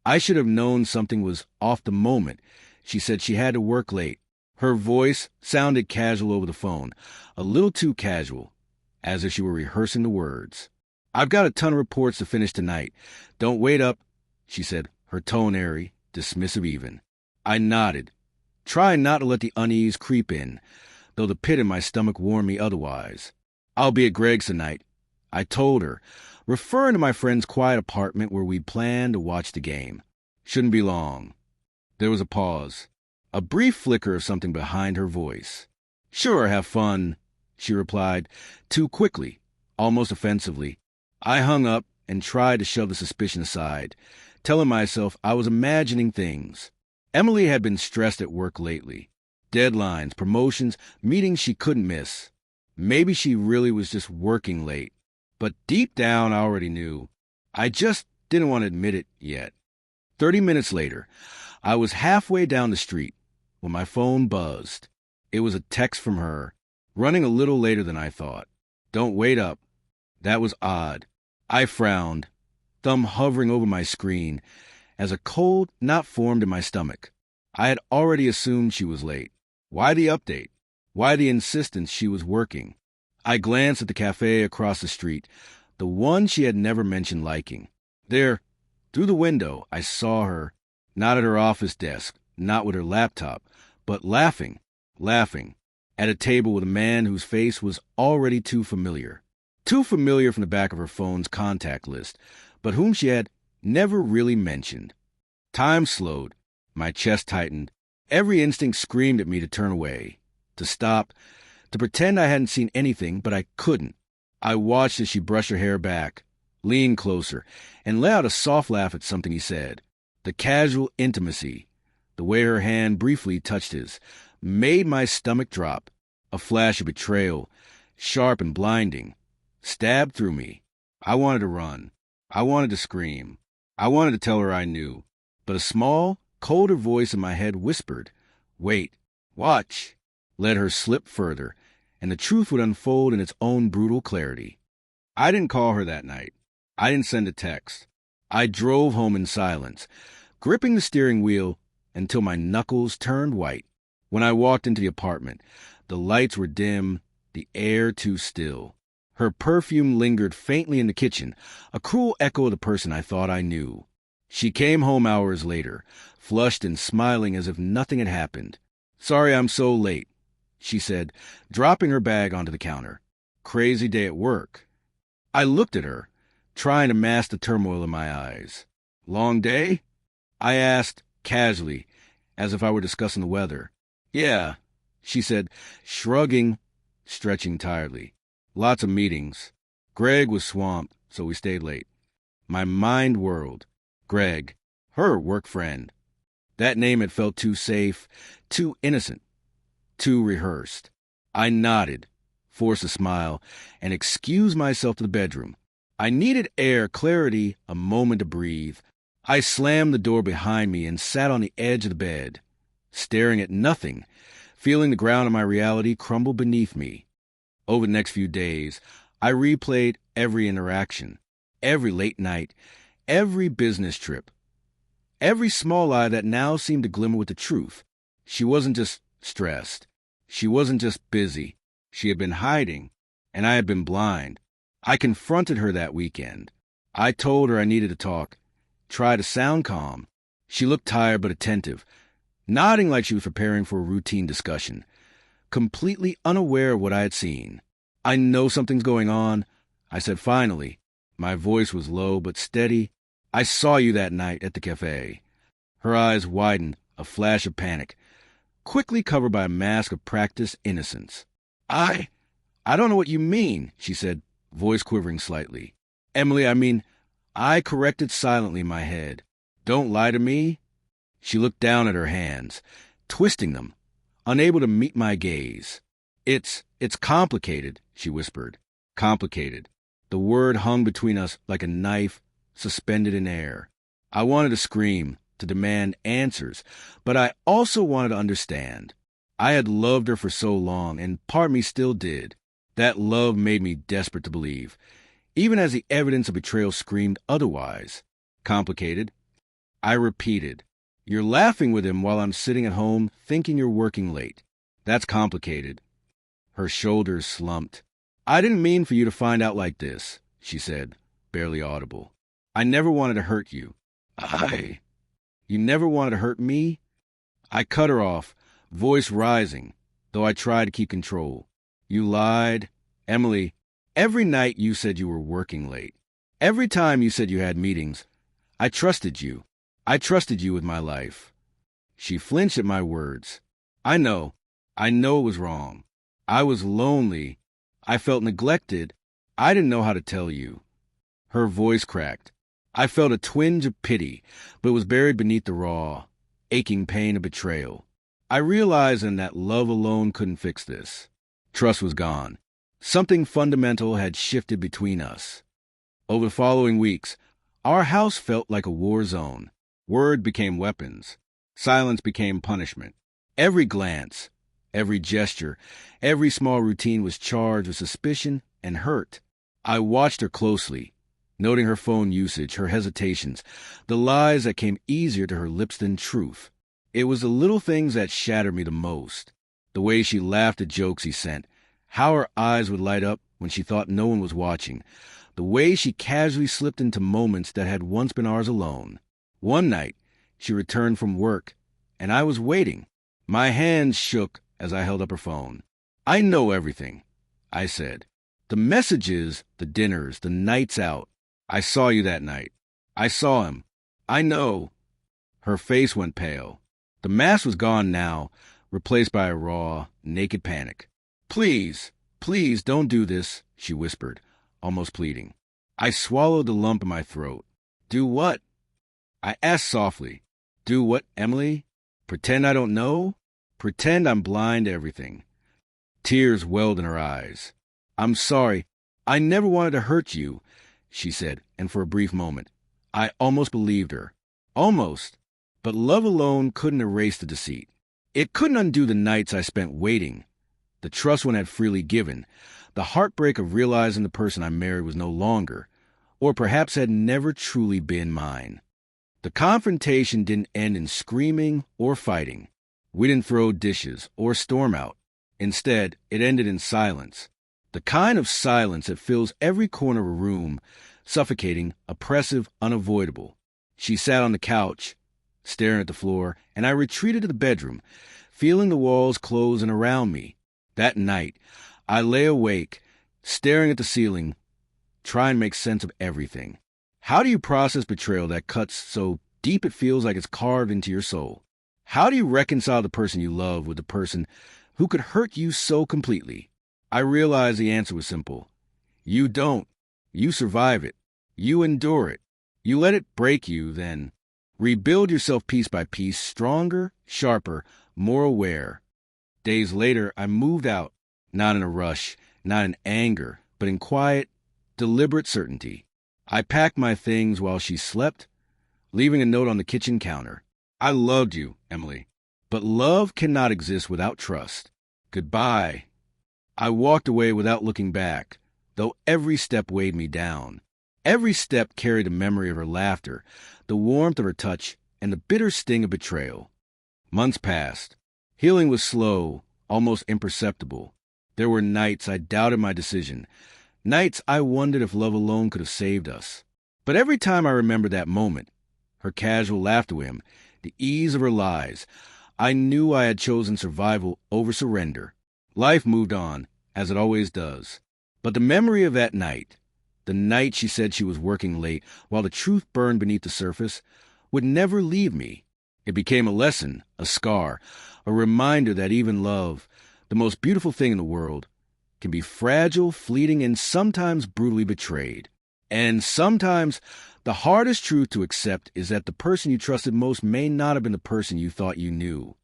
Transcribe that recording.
I should have known something was off the moment she said she had to work late. Her voice sounded casual over the phone, a little too casual, as if she were rehearsing the words. "I've got a ton of reports to finish tonight. Don't wait up," she said, her tone airy, dismissive even. I nodded, trying not to let the unease creep in, though the pit in my stomach warned me otherwise. "I'll be at Greg's tonight," I told her, referring to my friend's quiet apartment where we'd planned to watch the game. "Shouldn't be long." There was a pause, a brief flicker of something behind her voice. "Sure, have fun," she replied, too quickly, almost offensively. I hung up and tried to shove the suspicion aside, telling myself I was imagining things. Emily had been stressed at work lately. Deadlines, promotions, meetings she couldn't miss. Maybe she really was just working late. But deep down, I already knew. I just didn't want to admit it yet. 30 minutes later, I was halfway down the street when my phone buzzed. It was a text from her, running a little later than I thought. "Don't wait up." That was odd. I frowned, thumb hovering over my screen, as a cold knot formed in my stomach. I had already assumed she was late. Why the update? Why the insistence she was working? I glanced at the cafe across the street, the one she had never mentioned liking. There, through the window, I saw her, not at her office desk, not with her laptop, but laughing, at a table with a man whose face was already too familiar. Too familiar from the back of her phone's contact list, but whom she had never really mentioned. Time slowed. My chest tightened. Every instinct screamed at me to turn away, to stop, to pretend I hadn't seen anything, but I couldn't. I watched as she brushed her hair back, leaned closer, and let out a soft laugh at something he said. The casual intimacy, the way her hand briefly touched his, made my stomach drop. A flash of betrayal, sharp and blinding, stabbed through me. I wanted to run. I wanted to scream. I wanted to tell her I knew. But a small, colder voice in my head whispered, "Wait, watch," let her slip further, and the truth would unfold in its own brutal clarity. I didn't call her that night. I didn't send a text. I drove home in silence, gripping the steering wheel until my knuckles turned white. When I walked into the apartment, the lights were dim, the air too still. Her perfume lingered faintly in the kitchen, a cruel echo of the person I thought I knew. She came home hours later, flushed and smiling as if nothing had happened. "Sorry I'm so late," she said, dropping her bag onto the counter. "Crazy day at work." I looked at her, trying to mask the turmoil in my eyes. "Long day?" I asked, casually, as if I were discussing the weather. "Yeah," she said, shrugging, stretching tiredly. "Lots of meetings. Greg was swamped, so we stayed late." My mind whirled. Greg, her work friend. That name had felt too safe, too innocent, too rehearsed. I nodded, forced a smile, and excused myself to the bedroom. I needed air, clarity, a moment to breathe. I slammed the door behind me and sat on the edge of the bed, staring at nothing, feeling the ground of my reality crumble beneath me. Over the next few days, I replayed every interaction, every late night, every business trip, every small lie that now seemed to glimmer with the truth. She wasn't just stressed. She wasn't just busy. She had been hiding, and I had been blind. I confronted her that weekend. I told her I needed to talk, try to sound calm. She looked tired but attentive, nodding like she was preparing for a routine discussion, completely unaware of what I had seen. "I know something's going on," I said finally. My voice was low but steady. "I saw you that night at the cafe." Her eyes widened, a flash of panic, quickly covered by a mask of practiced innocence. I don't know what you mean," she said, voice quivering slightly. "Emily, I corrected silently in my head. "Don't lie to me." She looked down at her hands, twisting them, unable to meet my gaze. It's complicated," she whispered. Complicated. The word hung between us like a knife suspended in air. I wanted to scream, to demand answers, but I also wanted to understand. I had loved her for so long, and part of me still did. That love made me desperate to believe, even as the evidence of betrayal screamed otherwise. Complicated. I repeated. You're laughing with him while I'm sitting at home thinking you're working late. That's complicated. Her shoulders slumped. I didn't mean for you to find out like this, she said, barely audible. I never wanted to hurt you. You never wanted to hurt me? I cut her off, voice rising, though I tried to keep control. You lied. Emily, every night you said you were working late. Every time you said you had meetings. I trusted you. I trusted you with my life. She flinched at my words. I know it was wrong. I was lonely. I felt neglected. I didn't know how to tell you. Her voice cracked. I felt a twinge of pity, but it was buried beneath the raw, aching pain of betrayal. I realized then that love alone couldn't fix this. Trust was gone. Something fundamental had shifted between us. Over the following weeks, our house felt like a war zone. Words became weapons. Silence became punishment. Every glance, every gesture, every small routine was charged with suspicion and hurt. I watched her closely, noting her phone usage, her hesitations, the lies that came easier to her lips than truth. It was the little things that shattered me the most. The way she laughed at jokes he sent, how her eyes would light up when she thought no one was watching, the way she casually slipped into moments that had once been ours alone. One night, she returned from work, and I was waiting. My hands shook as I held up her phone. I know everything, I said. The messages, the dinners, the nights out. I saw you that night. I saw him. I know. Her face went pale. The mask was gone now, replaced by a raw, naked panic. Please, please don't do this, she whispered, almost pleading. I swallowed the lump in my throat. Do what? I asked softly. Do what, Emily? Pretend I don't know? Pretend I'm blind to everything. Tears welled in her eyes. I'm sorry. I never wanted to hurt you, she said, and for a brief moment, I almost believed her. Almost. But love alone couldn't erase the deceit. It couldn't undo the nights I spent waiting, the trust one had freely given, the heartbreak of realizing the person I married was no longer, or perhaps had never truly been mine. The confrontation didn't end in screaming or fighting. We didn't throw dishes or storm out. Instead, it ended in silence. The kind of silence that fills every corner of a room, suffocating, oppressive, unavoidable. She sat on the couch, staring at the floor, and I retreated to the bedroom, feeling the walls close in around me. That night, I lay awake, staring at the ceiling, trying to make sense of everything. How do you process betrayal that cuts so deep it feels like it's carved into your soul? How do you reconcile the person you love with the person who could hurt you so completely? I realized the answer was simple. You don't. You survive it. You endure it. You let it break you, then rebuild yourself piece by piece, stronger, sharper, more aware. Days later, I moved out, not in a rush, not in anger, but in quiet, deliberate certainty. I packed my things while she slept, leaving a note on the kitchen counter. I loved you, Emily, but love cannot exist without trust. Goodbye. I walked away without looking back, though every step weighed me down. Every step carried a memory of her laughter, the warmth of her touch, and the bitter sting of betrayal. Months passed. Healing was slow, almost imperceptible. There were nights I doubted my decision, nights I wondered if love alone could have saved us. But every time I remembered that moment, her casual laughter with him, the ease of her lies, I knew I had chosen survival over surrender. Life moved on, as it always does. But the memory of that night, the night she said she was working late while the truth burned beneath the surface, would never leave me. It became a lesson, a scar, a reminder that even love, the most beautiful thing in the world, can be fragile, fleeting, and sometimes brutally betrayed. And sometimes the hardest truth to accept is that the person you trusted most may not have been the person you thought you knew.